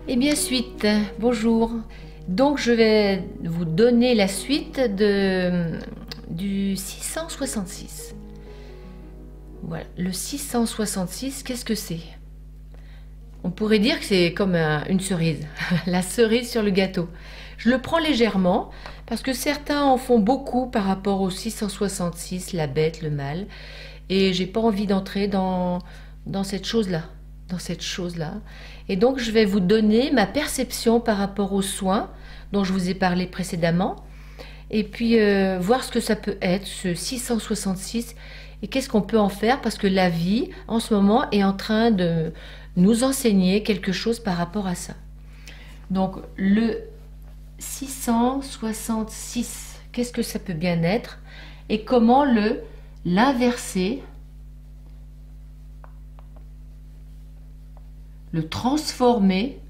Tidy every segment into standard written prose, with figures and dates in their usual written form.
Et bien suite, bonjour. Donc je vais vous donner la suite du 666. Voilà, le 666, qu'est-ce que c'est? On pourrait dire que c'est comme une cerise, la cerise sur le gâteau. Je le prends légèrement parce que certains en font beaucoup par rapport au 666, la bête, le mal. Et j'ai pas envie d'entrer dans cette chose-là. Et donc, je vais vous donner ma perception par rapport aux soins dont je vous ai parlé précédemment. Et puis, voir ce que ça peut être, ce 666, et qu'est-ce qu'on peut en faire, parce que la vie, en ce moment, est en train de nous enseigner quelque chose par rapport à ça. Donc, le 666, qu'est-ce que ça peut bien être, et comment l'inverser, le transformer,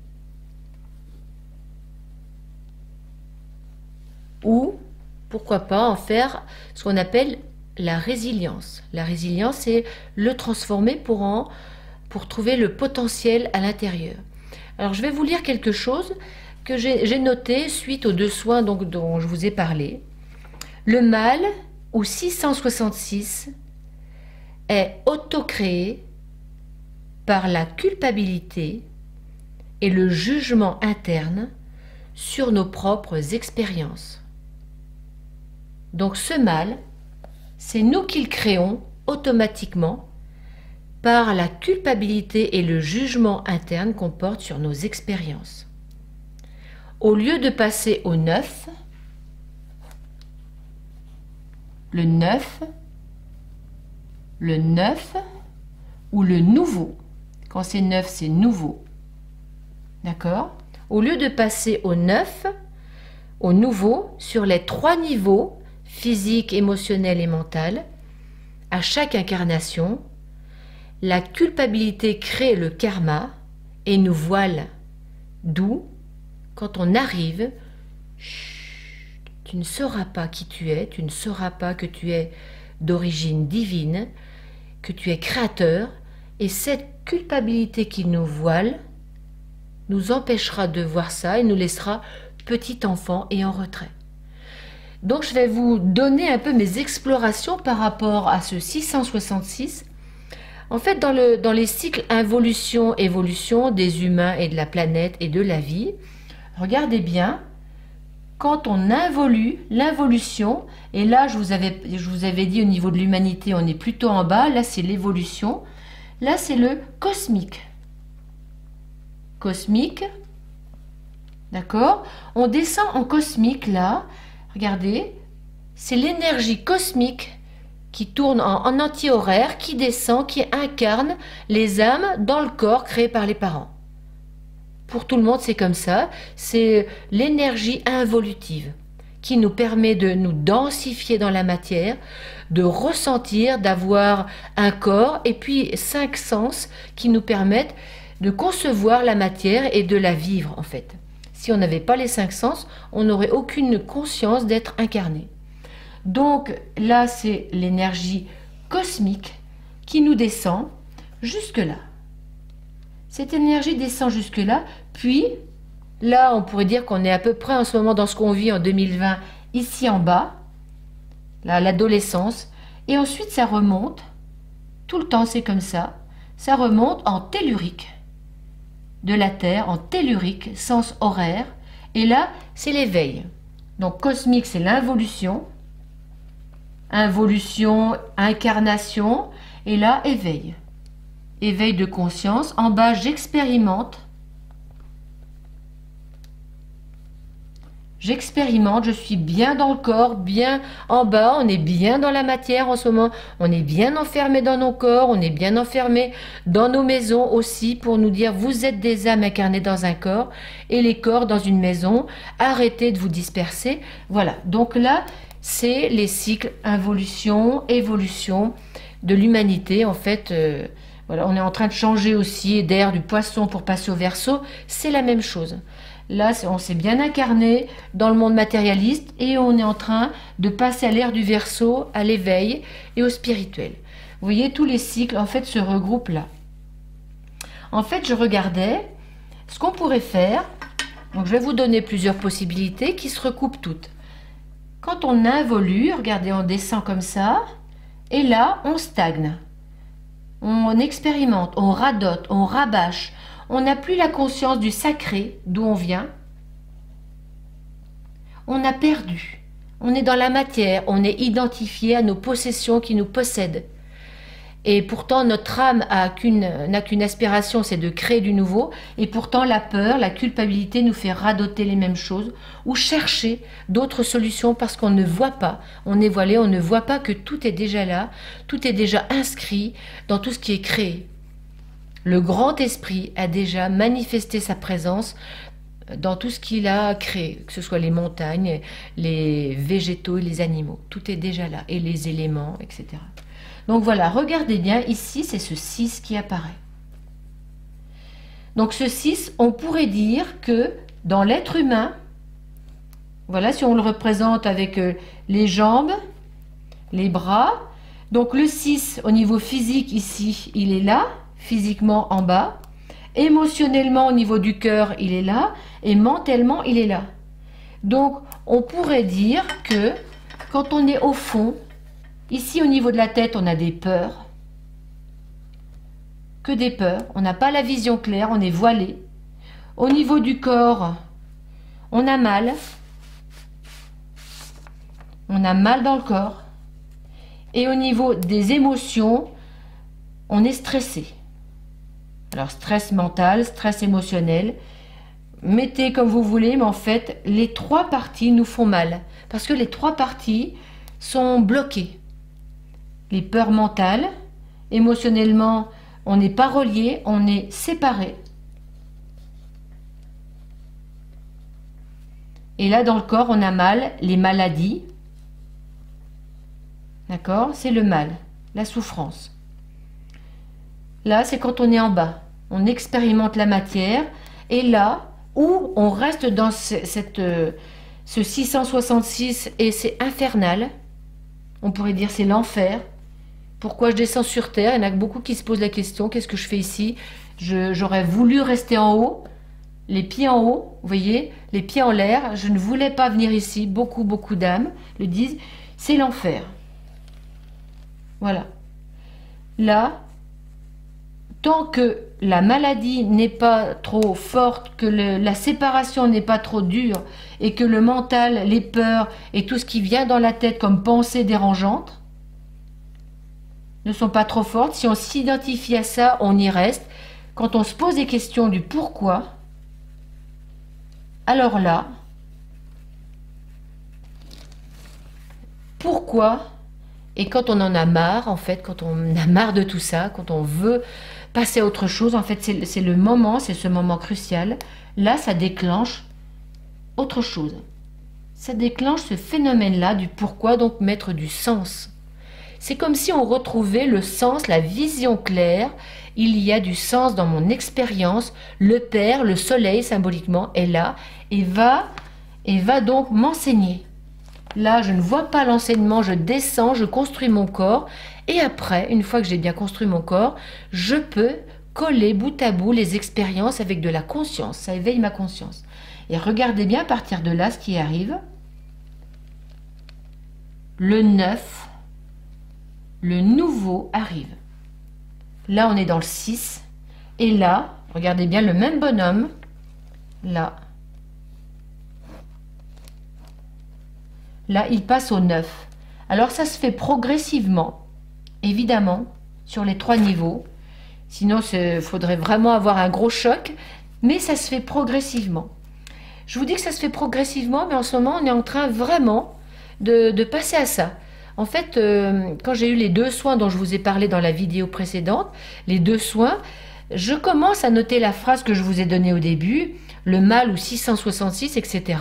ou pourquoi pas en faire ce qu'on appelle la résilience. La résilience, c'est le transformer pour trouver le potentiel à l'intérieur. Alors je vais vous lire quelque chose que j'ai noté suite aux deux soins dont je vous ai parlé. Le mal, ou 666, est autocréé par la culpabilité et le jugement interne sur nos propres expériences. Donc ce mal, c'est nous qui le créons automatiquement par la culpabilité et le jugement interne qu'on porte sur nos expériences. Au lieu de passer au neuf, le neuf ou le nouveau. Quand c'est neuf, c'est nouveau. D'accord? Au lieu de passer au neuf, au nouveau, sur les trois niveaux, physique, émotionnel et mental, à chaque incarnation, la culpabilité crée le karma et nous voile. D'où, quand on arrive, chut, tu ne sauras pas qui tu es, tu ne sauras pas que tu es d'origine divine, que tu es créateur, et cette culpabilité qui nous voile nous empêchera de voir ça et nous laissera petit enfant et en retrait. Donc je vais vous donner un peu mes explorations par rapport à ce 666. En fait, dans les cycles involution-évolution des humains et de la planète et de la vie, regardez bien, quand on involue, l'involution, et là je vous avais dit au niveau de l'humanité, on est plutôt en bas, là c'est l'évolution, là c'est le cosmique. Cosmique, d'accord? On descend en cosmique là, regardez, c'est l'énergie cosmique qui tourne en anti-horaire, qui descend, qui incarne les âmes dans le corps créé par les parents. Pour tout le monde, c'est comme ça. C'est l'énergie involutive qui nous permet de nous densifier dans la matière, de ressentir, d'avoir un corps et puis 5 sens qui nous permettent de concevoir la matière et de la vivre en fait. Si on n'avait pas les 5 sens, on n'aurait aucune conscience d'être incarné. Donc là, c'est l'énergie cosmique qui nous descend jusque-là. Cette énergie descend jusque-là, puis là, on pourrait dire qu'on est à peu près en ce moment dans ce qu'on vit en 2020, ici en bas, là, l'adolescence, et ensuite ça remonte, tout le temps c'est comme ça remonte en tellurique, de la Terre en tellurique, sens horaire, et là, c'est l'éveil. Donc cosmique, c'est l'involution, involution, incarnation, et là, éveil. Éveil de conscience. En bas, j'expérimente. J'expérimente, je suis bien dans le corps, bien en bas, on est bien dans la matière en ce moment, on est bien enfermé dans nos corps, on est bien enfermé dans nos maisons aussi pour nous dire vous êtes des âmes incarnées dans un corps et les corps dans une maison, arrêtez de vous disperser. Voilà, donc là, c'est les cycles involution, évolution de l'humanité en fait. Voilà, on est en train de changer aussi d'air du poisson pour passer au Verseau, c'est la même chose. Là, on s'est bien incarné dans le monde matérialiste et on est en train de passer à l'ère du Verseau, à l'éveil et au spirituel. Vous voyez, tous les cycles en fait se regroupent là. En fait, je regardais Ce qu'on pourrait faire, donc je vais vous donner plusieurs possibilités qui se recoupent toutes. Quand on involue, regardez, on descend comme ça, et là, on stagne. On expérimente, on radote, on rabâche. On n'a plus la conscience du sacré, d'où on vient. On a perdu. On est dans la matière, on est identifié à nos possessions qui nous possèdent. Et pourtant, notre âme n'a qu'une aspiration, c'est de créer du nouveau. Et pourtant, la peur, la culpabilité nous fait radoter les mêmes choses ou chercher d'autres solutions parce qu'on ne voit pas. On est voilé, on ne voit pas que tout est déjà là, tout est déjà inscrit dans tout ce qui est créé. Le grand esprit a déjà manifesté sa présence dans tout ce qu'il a créé, que ce soit les montagnes, les végétaux et les animaux. Tout est déjà là, et les éléments, etc. Donc voilà, regardez bien, ici, c'est ce 6 qui apparaît. Donc ce 6, on pourrait dire que dans l'être humain, voilà, si on le représente avec les jambes, les bras, donc le 6 au niveau physique ici, il est là, physiquement en bas, émotionnellement au niveau du cœur, il est là, et mentalement, il est là. Donc on pourrait dire que quand on est au fond, ici, au niveau de la tête, on a des peurs. Que des peurs. On n'a pas la vision claire, on est voilé. Au niveau du corps, on a mal. On a mal dans le corps. Et au niveau des émotions, on est stressé. Alors, stress mental, stress émotionnel. Mettez comme vous voulez, mais en fait, les trois parties nous font mal. Parce que les trois parties sont bloquées. Les peurs mentales, émotionnellement, on n'est pas relié, on est séparé. Et là, dans le corps, on a mal, les maladies. D'accord? C'est le mal, la souffrance. Là, c'est quand on est en bas. On expérimente la matière. Et là, où on reste dans ce 666 et c'est infernal, on pourrait dire c'est l'enfer. Pourquoi je descends sur terre? Il y en a beaucoup qui se posent la question, qu'est-ce que je fais ici? J'aurais voulu rester en haut, les pieds en haut, vous voyez, les pieds en l'air. Je ne voulais pas venir ici. Beaucoup d'âmes le disent, c'est l'enfer. Voilà. Là, tant que la maladie n'est pas trop forte, que la séparation n'est pas trop dure, et que le mental, les peurs et tout ce qui vient dans la tête comme pensée dérangeante ne sont pas trop fortes, si on s'identifie à ça, on y reste. Quand on se pose des questions du pourquoi, alors là, pourquoi? Et quand on en a marre, en fait, quand on a marre de tout ça, quand on veut passer à autre chose, en fait, c'est le moment, c'est ce moment crucial. Là, ça déclenche autre chose. Ça déclenche ce phénomène-là du pourquoi, donc mettre du sens. C'est comme si on retrouvait le sens, la vision claire. Il y a du sens dans mon expérience. Le Père, le Soleil, symboliquement, est là et va donc m'enseigner. Là, je ne vois pas l'enseignement, je descends, je construis mon corps. Et après, une fois que j'ai bien construit mon corps, je peux coller bout à bout les expériences avec de la conscience. Ça éveille ma conscience. Et regardez bien à partir de là ce qui arrive. Le 9, le nouveau arrive. Là, on est dans le 6. Et là, regardez bien le même bonhomme. Là, il passe au 9. Alors, ça se fait progressivement. Évidemment, sur les 3 niveaux. Sinon, il faudrait vraiment avoir un gros choc. Mais ça se fait progressivement. Je vous dis que ça se fait progressivement, mais en ce moment, on est en train vraiment de passer à ça. En fait, quand j'ai eu les 2 soins dont je vous ai parlé dans la vidéo précédente, les 2 soins, je commence à noter la phrase que je vous ai donnée au début, le mal ou 666, etc.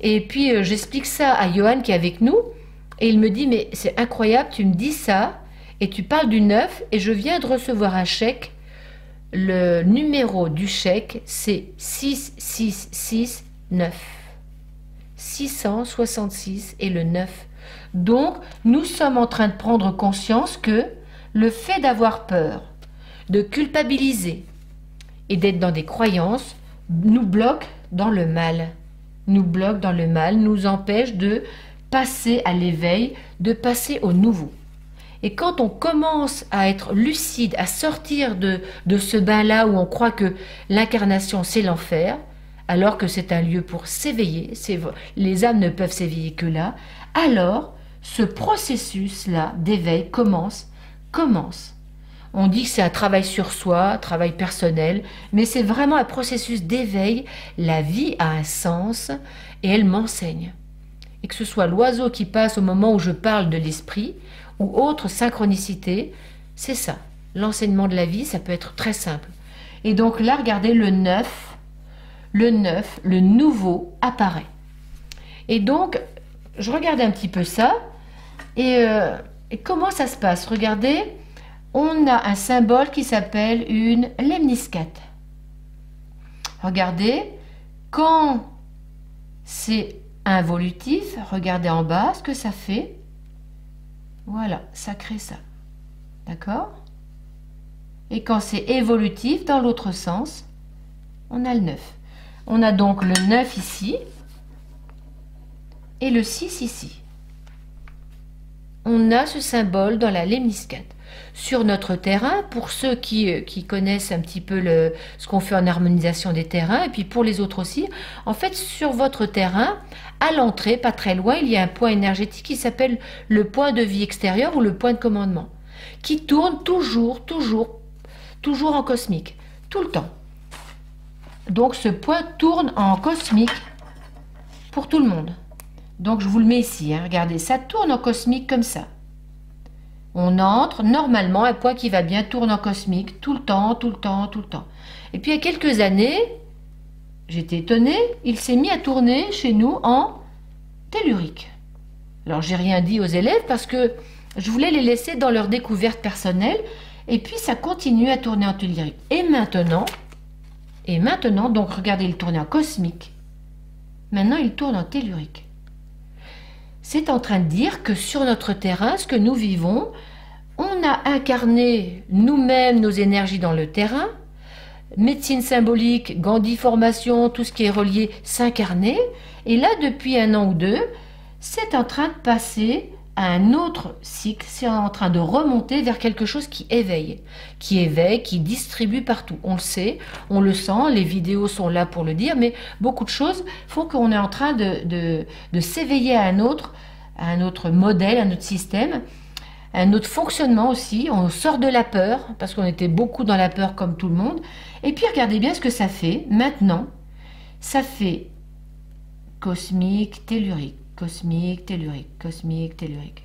Et puis, j'explique ça à Johan qui est avec nous, et il me dit, mais c'est incroyable, tu me dis ça, et tu parles du 9, et je viens de recevoir un chèque. Le numéro du chèque, c'est 6669. 666 et le 9. Donc, nous sommes en train de prendre conscience que le fait d'avoir peur, de culpabiliser et d'être dans des croyances nous bloque dans le mal. Nous bloque dans le mal, nous empêche de passer à l'éveil, de passer au nouveau. Et quand on commence à être lucide, à sortir de ce bain-là où on croit que l'incarnation c'est l'enfer, alors que c'est un lieu pour s'éveiller, les âmes ne peuvent s'éveiller que là, alors ce processus-là d'éveil commence. On dit que c'est un travail sur soi, un travail personnel, mais c'est vraiment un processus d'éveil. La vie a un sens et elle m'enseigne. Et que ce soit l'oiseau qui passe au moment où je parle de l'esprit ou autre synchronicité, c'est ça. L'enseignement de la vie, ça peut être très simple. Et donc là, regardez, le neuf, le nouveau apparaît. Et donc, je regardais un petit peu ça, et comment ça se passe? Regardez, on a un symbole qui s'appelle une lemniscate. Regardez, quand c'est involutif, regardez en bas ce que ça fait. Voilà, ça crée ça. D'accord? Et quand c'est évolutif, dans l'autre sens, on a le 9. On a donc le 9 ici et le 6 ici. On a ce symbole dans la lemniscate. Sur notre terrain, pour ceux qui connaissent un petit peu ce qu'on fait en harmonisation des terrains, et puis pour les autres aussi, en fait, sur votre terrain, à l'entrée, pas très loin, il y a un point énergétique qui s'appelle le point de vie extérieur ou le point de commandement, qui tourne toujours en cosmique, tout le temps. Donc ce point tourne en cosmique pour tout le monde. Donc je vous le mets ici, hein, regardez, ça tourne en cosmique comme ça. On entre, normalement, un point qui va bien tourne en cosmique, tout le temps. Et puis il y a quelques années, j'étais étonnée, il s'est mis à tourner chez nous en tellurique. Alors j'ai rien dit aux élèves parce que je voulais les laisser dans leur découverte personnelle, et puis ça continue à tourner en tellurique. Et maintenant, donc regardez, il tournait en cosmique. Maintenant, il tourne en tellurique. C'est en train de dire que sur notre terrain, ce que nous vivons, on a incarné nous-mêmes nos énergies dans le terrain, médecine symbolique, Gandhi formation, tout ce qui est relié s'incarner, et là, depuis 1 an ou 2, c'est en train de passer à un autre cycle, c'est en train de remonter vers quelque chose qui éveille, qui distribue partout. On le sait, on le sent, les vidéos sont là pour le dire, mais beaucoup de choses font qu'on est en train de s'éveiller à un autre modèle, un autre système, un autre fonctionnement aussi. On sort de la peur, parce qu'on était beaucoup dans la peur comme tout le monde. Et puis regardez bien ce que ça fait. Maintenant, ça fait cosmique, tellurique. Cosmique, tellurique, cosmique, tellurique.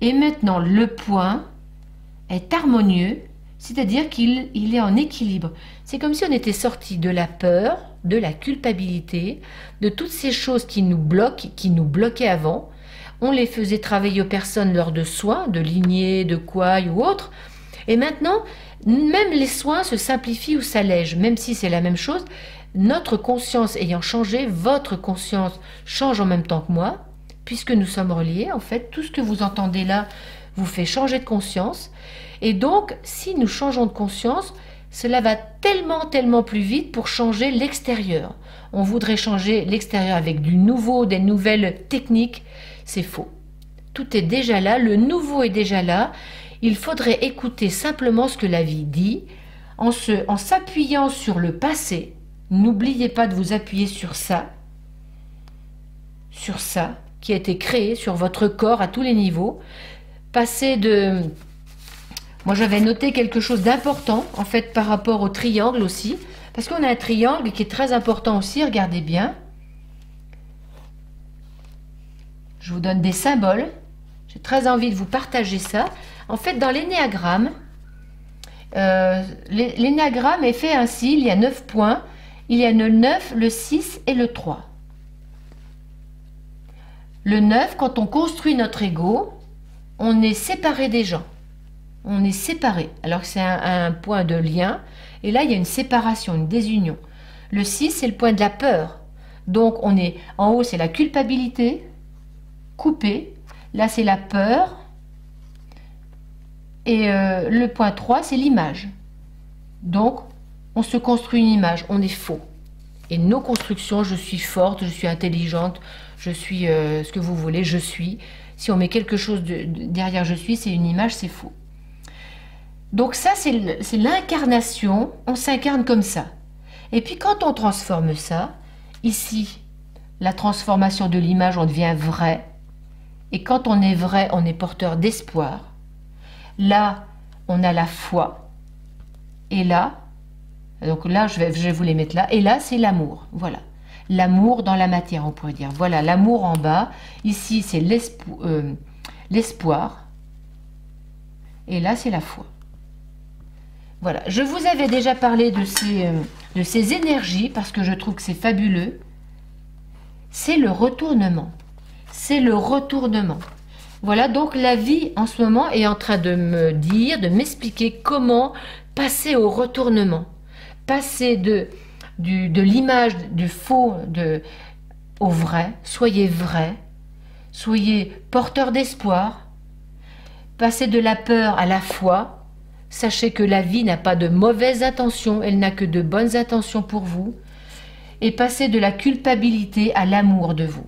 Et maintenant, le point est harmonieux, c'est-à-dire qu'il est en équilibre. C'est comme si on était sorti de la peur, de la culpabilité, de toutes ces choses qui nous bloquent, qui nous bloquaient avant. On les faisait travailler aux personnes lors de soins, de lignées, de couailles ou autres. Et maintenant, même les soins se simplifient ou s'allègent, même si c'est la même chose. Notre conscience ayant changé, votre conscience change en même temps que moi, puisque nous sommes reliés. En fait, tout ce que vous entendez là vous fait changer de conscience. Et donc, si nous changeons de conscience, cela va tellement plus vite pour changer l'extérieur. On voudrait changer l'extérieur avec du nouveau, des nouvelles techniques. C'est faux. Tout est déjà là, le nouveau est déjà là. Il faudrait écouter simplement ce que la vie dit, en s'appuyant sur le passé. N'oubliez pas de vous appuyer sur ça qui a été créé sur votre corps à tous les niveaux. Passer de... Moi j'avais noté quelque chose d'important en fait par rapport au triangle aussi, parce qu'on a un triangle qui est très important aussi, regardez bien. Je vous donne des symboles, j'ai très envie de vous partager ça. En fait dans l'énéagramme, l'énéagramme est fait ainsi, il y a 9 points. Il y a le 9, le 6 et le 3. Le 9, quand on construit notre ego, on est séparé des gens. On est séparé, alors que c'est un point de lien. Et là, il y a une séparation, une désunion. Le 6, c'est le point de la peur. Donc, on est en haut, c'est la culpabilité, coupé. Là, c'est la peur. Et le point 3, c'est l'image. Donc, on se construit une image, on est faux. Et nos constructions, je suis forte, je suis intelligente, je suis ce que vous voulez, je suis. Si on met quelque chose derrière je suis, c'est une image, c'est faux. Donc ça, c'est l'incarnation, on s'incarne comme ça. Et puis quand on transforme ça, ici, la transformation de l'image, on devient vrai. Et quand on est vrai, on est porteur d'espoir. Là, on a la foi. Et là, donc là, je vais vous les mettre là. Et là, c'est l'amour. Voilà. L'amour dans la matière, on pourrait dire. Voilà, l'amour en bas. Ici, c'est l'espoir. Et là, c'est la foi. Voilà. Je vous avais déjà parlé de ces énergies parce que je trouve que c'est fabuleux. C'est le retournement. C'est le retournement. Voilà, donc la vie en ce moment est en train de me dire, de m'expliquer comment passer au retournement. Passer de l'image du faux au vrai. Soyez vrai. Soyez porteur d'espoir. Passez de la peur à la foi. Sachez que la vie n'a pas de mauvaises intentions, elle n'a que de bonnes intentions pour vous. Et passez de la culpabilité à l'amour de vous.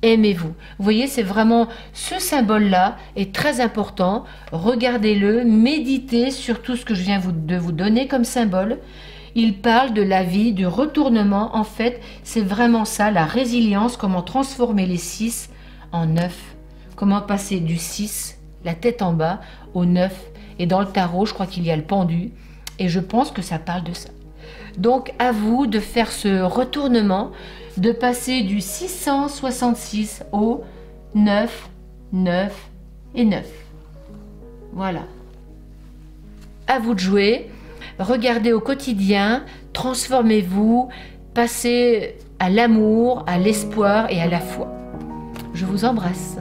Aimez-vous. Vous voyez, c'est vraiment ce symbole-là est très important. Regardez-le, méditez sur tout ce que je viens de vous donner comme symbole. Il parle de la vie, du retournement. En fait, c'est vraiment ça, la résilience, comment transformer les 6 en 9. Comment passer du 6, la tête en bas, au 9. Et dans le tarot, je crois qu'il y a le pendu. Et je pense que ça parle de ça. Donc, à vous de faire ce retournement, de passer du 666 au 9, 9 et 9. Voilà. À vous de jouer. Regardez au quotidien, transformez-vous, passez à l'amour, à l'espoir et à la foi. Je vous embrasse.